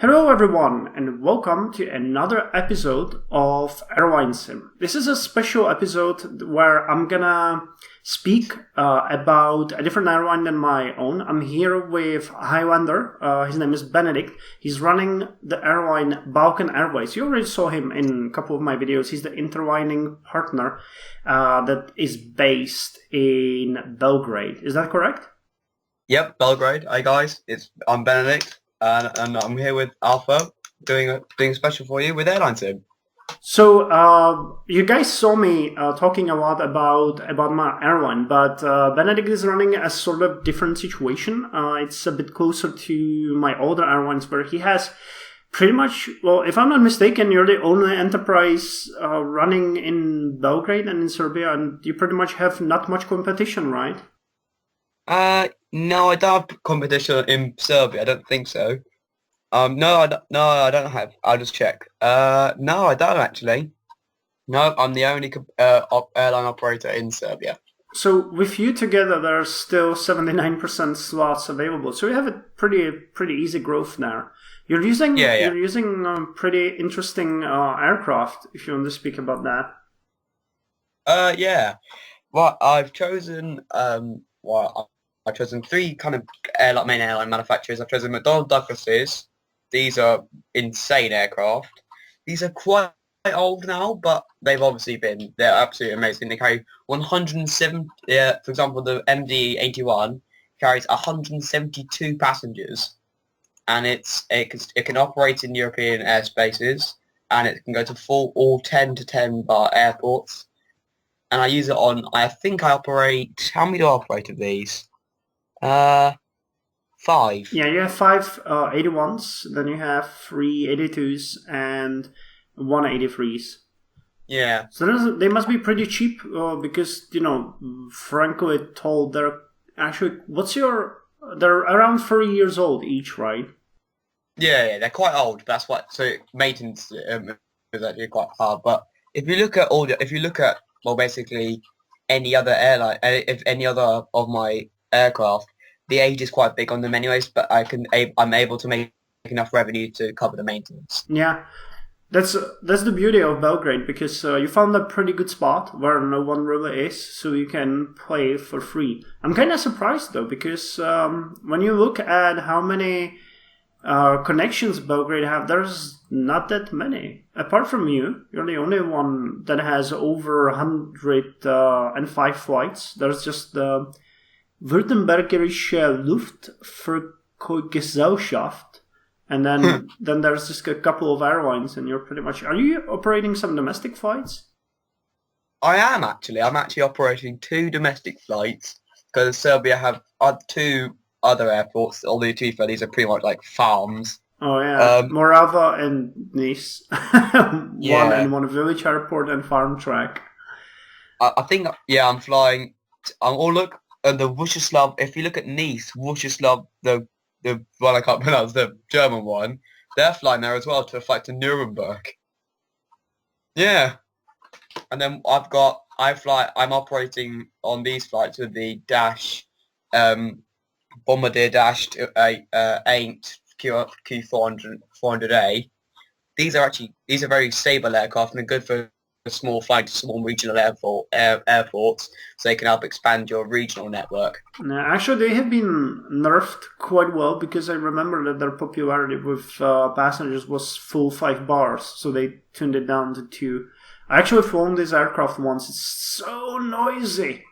Hello everyone and welcome to another episode of Airlinesim. This is a special episode where I'm gonna speak about a different airline than my own. I'm here with Highlander. His name is Benedict. He's running the airline Balkan Airways. You already saw him in a couple of my videos. He's the interlining partner that is based in Belgrade. Is that correct? Yep, Belgrade. Hi guys, I'm Benedict, and I'm here with Alpha, doing special for you with Airlinesim. So you guys saw me talking a lot about my airline, but Benedict is running a sort of different situation. It's a bit closer to my older airlines, where he has pretty much, well, if I'm not mistaken, you're the only enterprise running in Belgrade and in Serbia, and you pretty much have not much competition, right? No, I don't have competition in Serbia. I don't think so. No, I don't have. I'll just check. No, I don't actually. No, I'm the only airline operator in Serbia. So with you together, there's still 79% slots available. So you have a pretty easy growth there. You're using pretty interesting aircraft. If you want to speak about that. Yeah. Well, I've chosen I've chosen three kind of main airline manufacturers. I've chosen McDonnell Douglas's. These are insane aircraft. These are quite old now, but they're absolutely amazing. They carry 107, for example, the MD-81 carries 172 passengers, and it can operate in European airspaces, and it can go to all 10 to 10 bar airports. And I use it on, I think I operate, how many do I operate of these? 5. Yeah, you have 5 81s, then you have 3 82s and 1 83s. Yeah. So they must be pretty cheap because, Franco had told they're actually, they're around 30 years old each, right? Yeah, they're quite old. That's what, so maintenance is actually quite hard. But if you look at basically any other airline, if any other of my aircraft, the age is quite big on them anyways, but I'm able to make enough revenue to cover the maintenance. Yeah, that's the beauty of Belgrade, because you found a pretty good spot where no one really is, so you can play for free. I'm kind of surprised though, because when you look at how many connections Belgrade have, there's not that many. Apart from you, you're the only one that has over 105 flights. There's just the Württembergische Luftverkehrsgesellschaft, and then there's just a couple of airlines, and you're pretty much... Are you operating some domestic flights? I am actually. I'm actually operating 2 domestic flights, because Serbia have 2 other airports, although to be fair, these are pretty much like farms. Oh yeah, Morava and Nice. One village airport and farm track. I think, I'm flying... look... the Wushislav, if you look at Nice, Wushislav, the one I can't pronounce, the German one, they're flying there as well to fly to Nuremberg. Yeah. And then I'm operating on these flights with the Bombardier Dash 8 Q400A. These are very stable aircraft and are good for small flight to small regional airports, so they can help expand your regional network. Actually, they have been nerfed quite well, because I remember that their popularity with passengers was full 5 bars, so they tuned it down to 2. I actually flown this aircraft once. It's so noisy.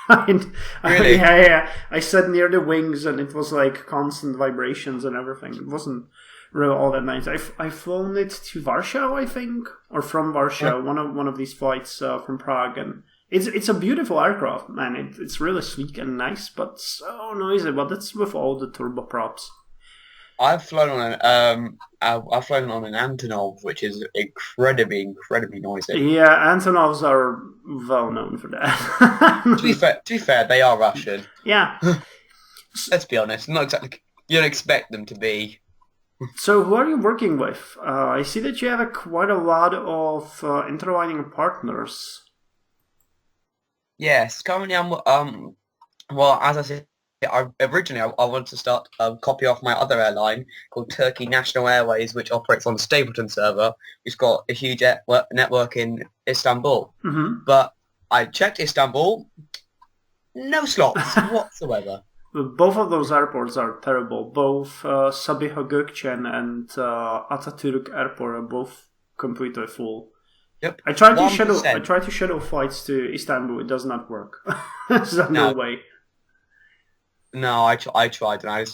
Really? Yeah. I sat near the wings, and it was like constant vibrations and everything. It wasn't really all that nice. I've flown it to Warsaw, I think, or from Warsaw, one of these flights from Prague, and it's a beautiful aircraft, man. It's really sleek and nice, but so noisy. But that's with all the turboprops. I've flown on an Antonov, which is incredibly noisy. Yeah, Antonovs are well known for that. To be fair, they are Russian. Yeah. Let's be honest. Not exactly. You don't expect them to be. So who are you working with? I see that you have quite a lot of interlining partners. Yes, currently I'm well, as I said I wanted to start copy off my other airline called Turkey National Airways, which operates on the Stapleton server, which got a huge network in Istanbul. Mm-hmm. But I checked Istanbul, no slots whatsoever. Both of those airports are terrible. Both Sabiha Gökçen and Atatürk Airport are both completely full. Yep. I tried to 1%. schedule flights to Istanbul. It does not work. There's no way. No, I tried, and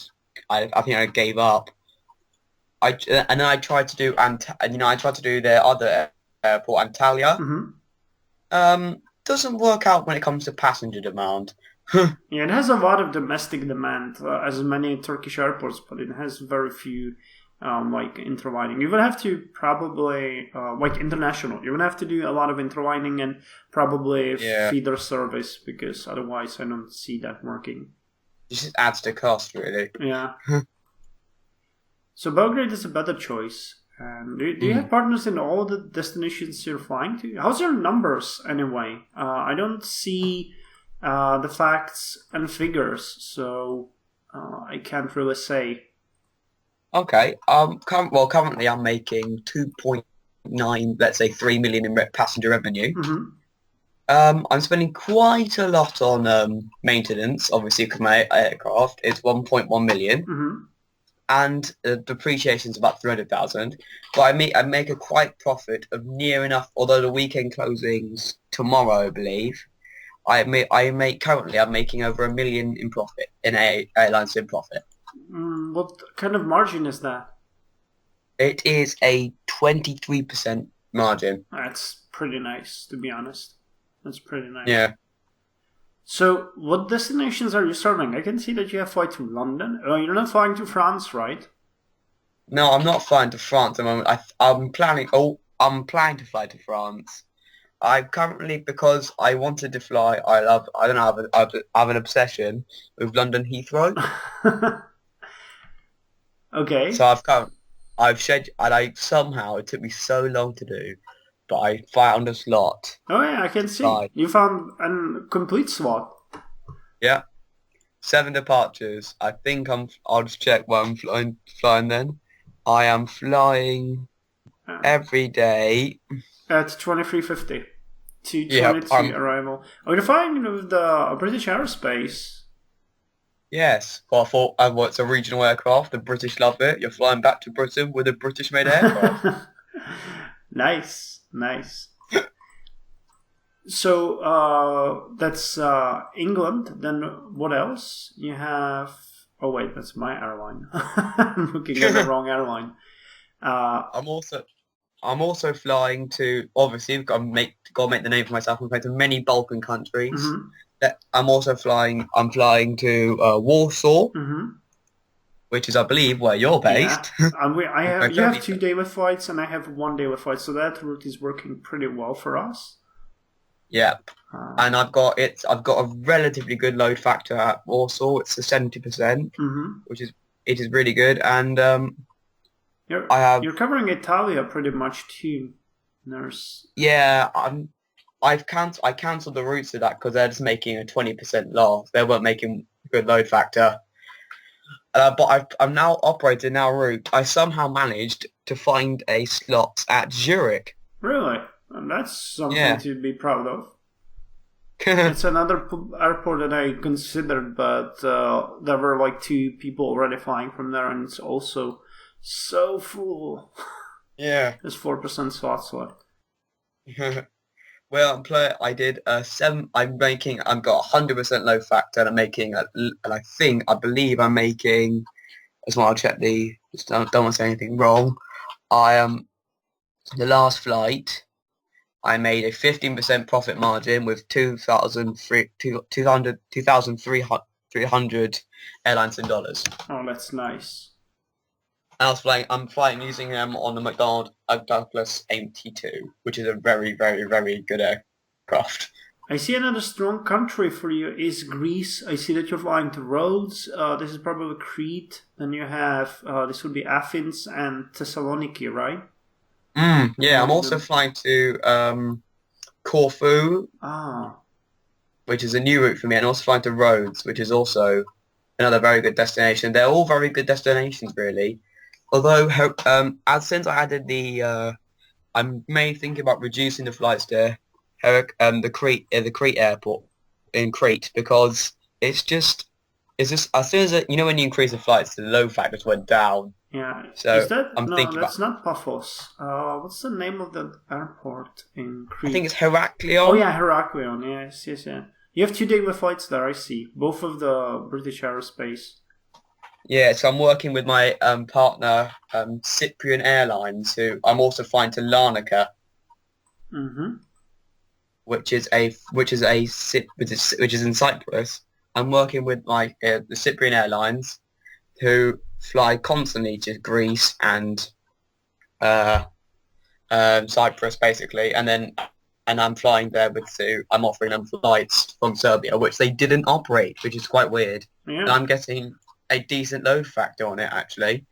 I think I gave up. And then I tried to do I tried to do the other airport, Antalya. Mm-hmm. Doesn't work out when it comes to passenger demand. Yeah, it has a lot of domestic demand, as many Turkish airports, but it has very few like interlining. You would have to probably like international. You would have to do a lot of interlining and probably feeder service, because otherwise I don't see that working. It just adds to cost, really. Yeah. So Belgrade is a better choice. Do you have partners in all the destinations you're flying to? How's your numbers anyway? I don't see the facts and figures, so I can't really say. Okay. Currently I'm making 2.9, let's say 3 million in passenger revenue. Mm-hmm. I'm spending quite a lot on maintenance, obviously, because my aircraft is 1.1 million. Mm-hmm. And depreciation is about 300,000. But I make a quite profit of near enough, although the weekend closings tomorrow, I believe. I'm making over 1 million in profit, in Airlinesim profit. What kind of margin is that? It is a 23% margin. That's pretty nice, to be honest. That's pretty nice. Yeah. So, what destinations are you serving? I can see that you have flight to London. You're not flying to France, right? No, I'm not flying to France at the moment. I'm planning to fly to France. I currently, because I wanted to fly, I have an obsession with London Heathrow. Okay. So I've scheduled, and somehow, it took me so long to do, but I found a slot. Oh yeah, I can see. You found a complete slot. Yeah. 7 departures. I think I'll just check where I'm flying then. I am flying every day. At 23:50 to 22 arrival. Oh, you're flying with the British Aerospace. Yes. Well, it's a regional aircraft. The British love it. You're flying back to Britain with a British-made aircraft. Nice. So that's England. Then what else? You have... Oh wait, that's my airline. I'm looking at the wrong airline. I'm also flying to, obviously, I've got to make the name for myself. I'm flying to many Balkan countries. Mm-hmm. I'm flying to Warsaw, mm-hmm. which is, I believe, where you're based. Yeah. You have 2 daily flights and I have 1 daily flight, so that route is working pretty well for us. Yep. And I've got a relatively good load factor at Warsaw. It's a 70%, mm-hmm. which is really good. And you're covering Italia pretty much too. Yeah, I cancelled the routes to that because they're just making a 20% loss. They weren't making good load factor. But I'm now operating our route. I somehow managed to find a slot at Zurich. Really? And that's something to be proud of. It's another airport that I considered, but there were like 2 people already flying from there, and it's also so full. Yeah. There's 4% slots left. Well, I did 7. I've got 100% load factor, and I believe I'm making. As well, I'll check just don't want to say anything wrong. The last flight, I made a 15% profit margin with 2,300 airlines in dollars. Oh, that's nice. I'm flying using them on the McDonnell Douglas AIM-T2, which is a very, very, very good aircraft. I see another strong country for you is Greece. I see that you're flying to Rhodes. This is probably Crete. Then you have, this would be Athens and Thessaloniki, right? Yeah, I'm also flying to Corfu, which is a new route for me, and also flying to Rhodes, which is also another very good destination. They're all very good destinations, really. Although, as since I added I'm may thinking about reducing the flights to the Crete airport in Crete because it's just as soon as when you increase the flights, the load factor just went down. Yeah. So Is that I'm no? thinking That's not Paphos. What's the name of the airport in Crete? I think it's Heraklion. Oh yeah, Heraklion. Yes, yes, yeah. You have 2 daily flights there. I see. Both of the British Aerospace. Yeah, so I'm working with my partner, Cyprian Airlines, who I'm also flying to Larnaca, which is in Cyprus. I'm working with my the Cyprian Airlines, who fly constantly to Greece and Cyprus, basically, and I'm flying there with Sue. I'm offering them flights from Serbia, which they didn't operate, which is quite weird. Yeah. And I'm getting a decent load factor on it, actually.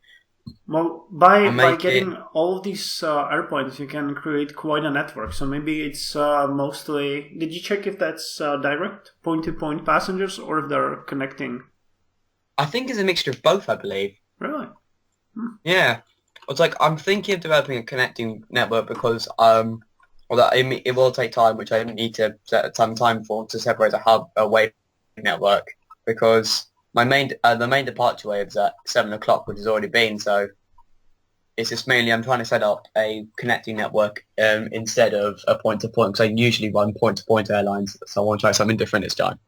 Well, by getting all of these airplanes, you can create quite a network. So maybe it's mostly... Did you check if that's direct point-to-point passengers or if they're connecting? I think it's a mixture of both, I believe. Really? Yeah. It's like I'm thinking of developing a connecting network because although it will take time, which I need to set some time for to separate a hub away from the network because the main departure wave is at 7 o'clock, which has already been. So it's just mainly I'm trying to set up a connecting network instead of a point-to-point because I usually run point-to-point airlines. So I want to try something different this time.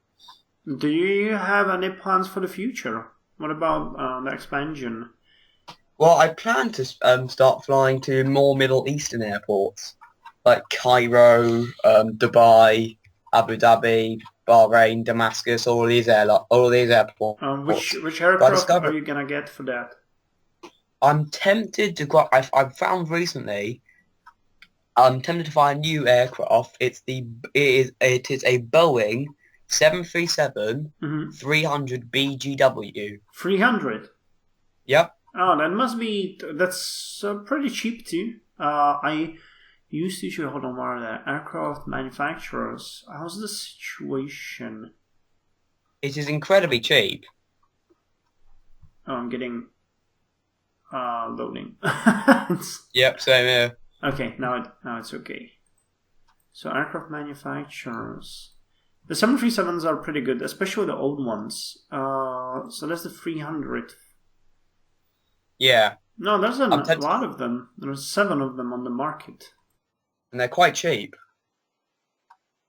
Do you have any plans for the future? What about the expansion? Well, I plan to start flying to more Middle Eastern airports like Cairo, Dubai, Abu Dhabi, Bahrain, Damascus, all these airports. Which aircraft are you gonna get for that? I'm tempted to go. I've found recently. I'm tempted to find a new aircraft. It is a Boeing 737 300 BGW. 300. Yep. Oh, that's pretty cheap too. I used to hold on, what are the aircraft manufacturers? How's the situation? It is incredibly cheap. Oh, I'm getting loading. Yep, same here. Okay, now it's okay. So aircraft manufacturers. The 737s are pretty good, especially the old ones. So that's the 300. Yeah. No, there's a lot of them. There's 7 of them on the market. And they're quite cheap.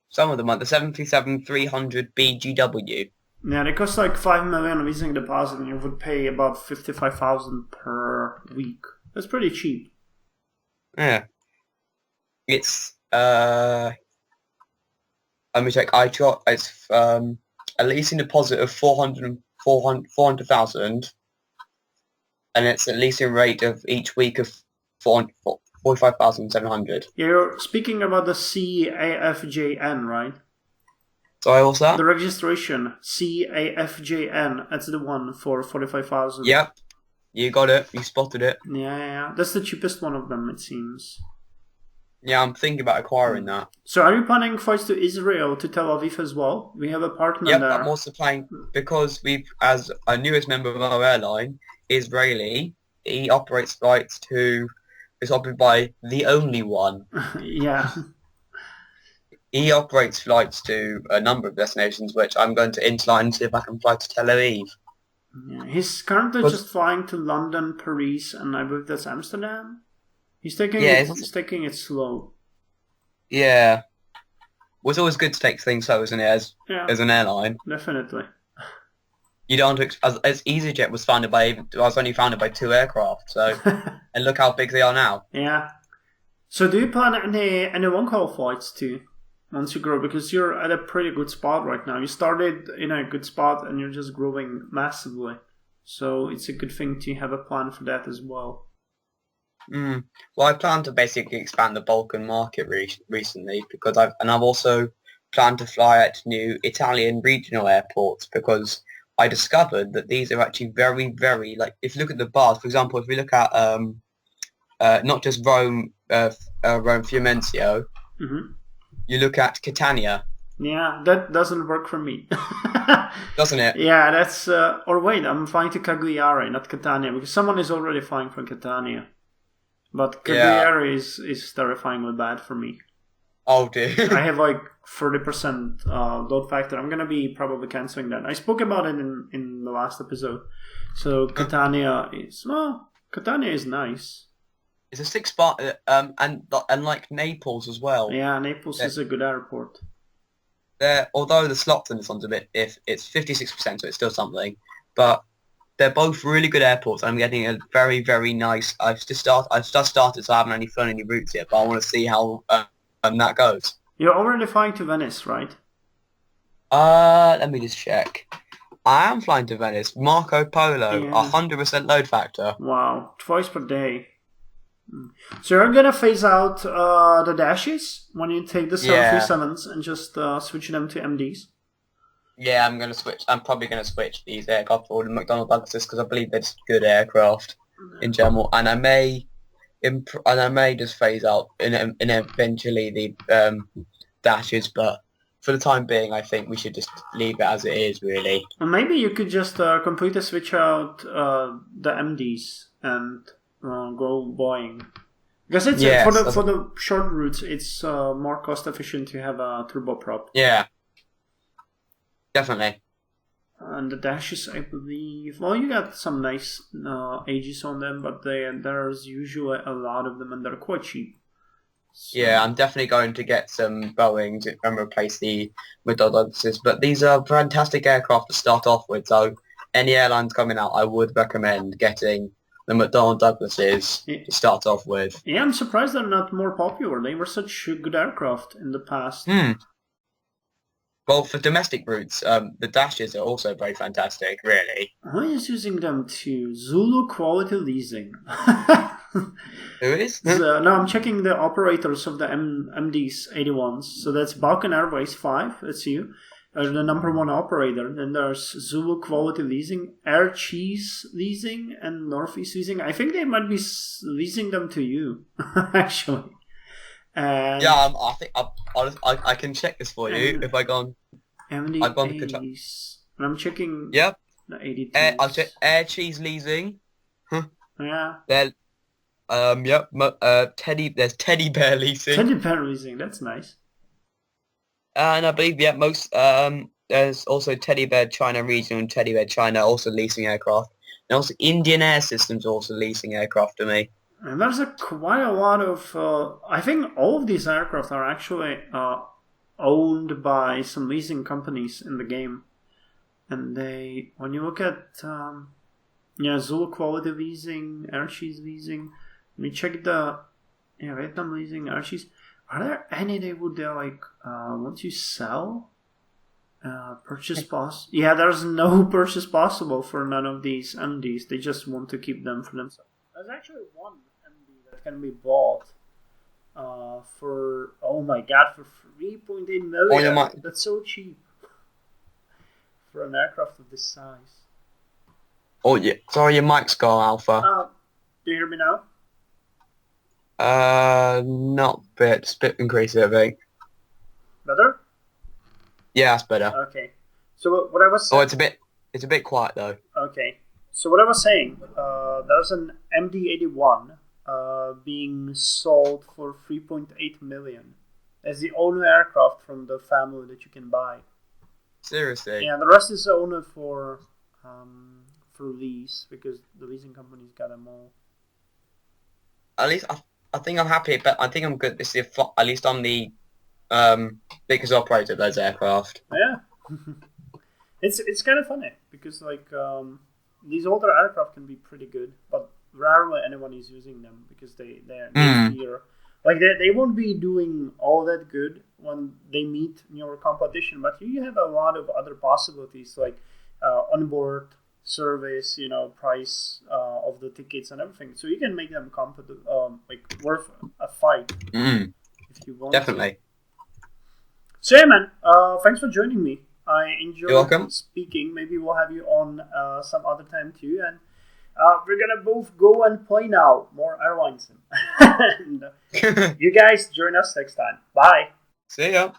Some of them are the 737 300 BGW. Yeah, they cost like 5 million leasing deposit and you would pay about 55,000 per week. That's pretty cheap. Yeah. It's, let me check. It's a leasing deposit of 400,000 and it's a leasing rate of each week of 45,700. You're speaking about the CAFJN, right? Sorry, what's that? The registration, CAFJN, that's the one for 45,000. Yep, you got it. You spotted it. Yeah. That's the cheapest one of them, it seems. Yeah, I'm thinking about acquiring that. So are you planning flights to Israel, to Tel Aviv as well? We have a partner there. Yep, I'm also planning, because as our newest member of our airline, Israeli, he operates flights is operated by the only one. Yeah. He operates flights to a number of destinations, which I'm going to interline and see if I can fly to Tel Aviv. Yeah, he's currently just flying to London, Paris, and I believe that's Amsterdam. He's taking it slow. Yeah. Well, it's always good to take things slow, isn't it, as an airline? Definitely. You don't as EasyJet was only founded by 2 aircraft, so and look how big they are now. Yeah. So do you plan any long-haul flights too? Once you grow, because you're at a pretty good spot right now. You started in a good spot and you're just growing massively. So it's a good thing to have a plan for that as well. Well, I plan to basically expand the Balkan market recently because I've also planned to fly at new Italian regional airports because I discovered that these are actually very, very, like, if you look at the bars, for example, if we look at not just Rome Fiumicino, you look at Catania, Yeah, that doesn't work for me. Doesn't it? Yeah, that's... or wait, I'm flying to Cagliari, not Catania, because someone is already flying from Catania. But Cagliari is terrifyingly bad for me. Oh dear. I have like 30% load factor. I'm going to be probably cancelling that. I spoke about it in the last episode. So Catania is... Well, Catania is nice. It's a 6-star, and like Naples as well. Yeah, Naples is a good airport. Although the slots in this one's a bit, if it's 56%, so it's still something, but they're both really good airports. I'm getting a very, very nice. I've just started, so I haven't flown any routes yet, but I want to see how that goes. You're already flying to Venice, right? Let me just check. I am flying to Venice. Marco Polo, 100% load factor. Wow, twice per day. So you're gonna phase out the dashes when you take the 737s and just switch them to MDs? Yeah, I'm gonna switch. I'm probably gonna switch these aircraft for the McDonnell Douglases because I believe they're just good aircraft in general, and I may just phase out in eventually the dashes, but for the time being, I think we should just leave it as it is, really. Well, maybe you could just completely switch out the MDs and go Boeing. Because it's for the short routes, it's more cost efficient to have a turboprop. Yeah, definitely. And the dashes, I believe, well, you got some nice ages on them, but there's usually a lot of them, and they're quite cheap. So. Yeah, I'm definitely going to get some Boeings and replace the McDonnell Douglases. But these are fantastic aircraft to start off with. So any airlines coming out, I would recommend getting the McDonnell Douglases to start off with. Yeah, I'm surprised they're not more popular. They were such good aircraft in the past. Well, for domestic routes, the dashes are also very fantastic, really. I'm just using them to Zulu Quality Leasing. Who is? So, no, I'm checking the operators of the MDs 81s. So that's Balkan Airways 5, that's you. The number one operator. Then there's Zulu Quality Leasing, Air Cheese Leasing, and Northeast Leasing. I think they might be leasing them to you, actually. And yeah, I think I can check this for you if I go on. I've gone to I'm checking. Yep. The 82s. I'll check Air Cheese Leasing. Yeah. They're yep. There's Teddy Bear Leasing. Teddy Bear Leasing, that's nice. And I believe there's also Teddy Bear China Regional and Teddy Bear China also leasing aircraft. And also Indian Air Systems also leasing aircraft to me. And there's quite a lot of... I think all of these aircraft are actually owned by some leasing companies in the game. And when you look at Zulu Quality Leasing, Air Cheese Leasing, let me check the Vietnam Leasing, Air Cheese. Are there any they would want to sell? Purchase possible? Yeah, there's no purchase possible for none of these MDs. They just want to keep them for themselves. There's actually one MD that can be bought for, oh my god, for 3.8 million. Oh, that's so cheap for an aircraft of this size. Oh yeah, sorry, your mic's gone, Alpha. Do you hear me now? Not a bit. Just a bit increase it, I think. Better? Yeah, that's better. Okay. So what I was saying... Oh, it's a bit quiet though. Okay. So what I was saying, there's an MD-81 being sold for 3.8 million. As the only aircraft from the family that you can buy. Seriously? Yeah, the rest is owned for lease because the leasing companies got them all. At least I think I'm happy, but I think I'm good. This is at least I'm the biggest operator of those aircraft. Yeah, it's kind of funny because these older aircraft can be pretty good, but rarely anyone is using them because they're here. They won't be doing all that good when they meet your competition, but you have a lot of other possibilities like onboard service, price of the tickets and everything. So you can make them worth a fight if you want. Definitely. So yeah, man, thanks for joining me. I enjoyed speaking. Maybe we'll have you on some other time too. And we're gonna both go and play now more Airlinesim. And you guys join us next time. Bye. See ya.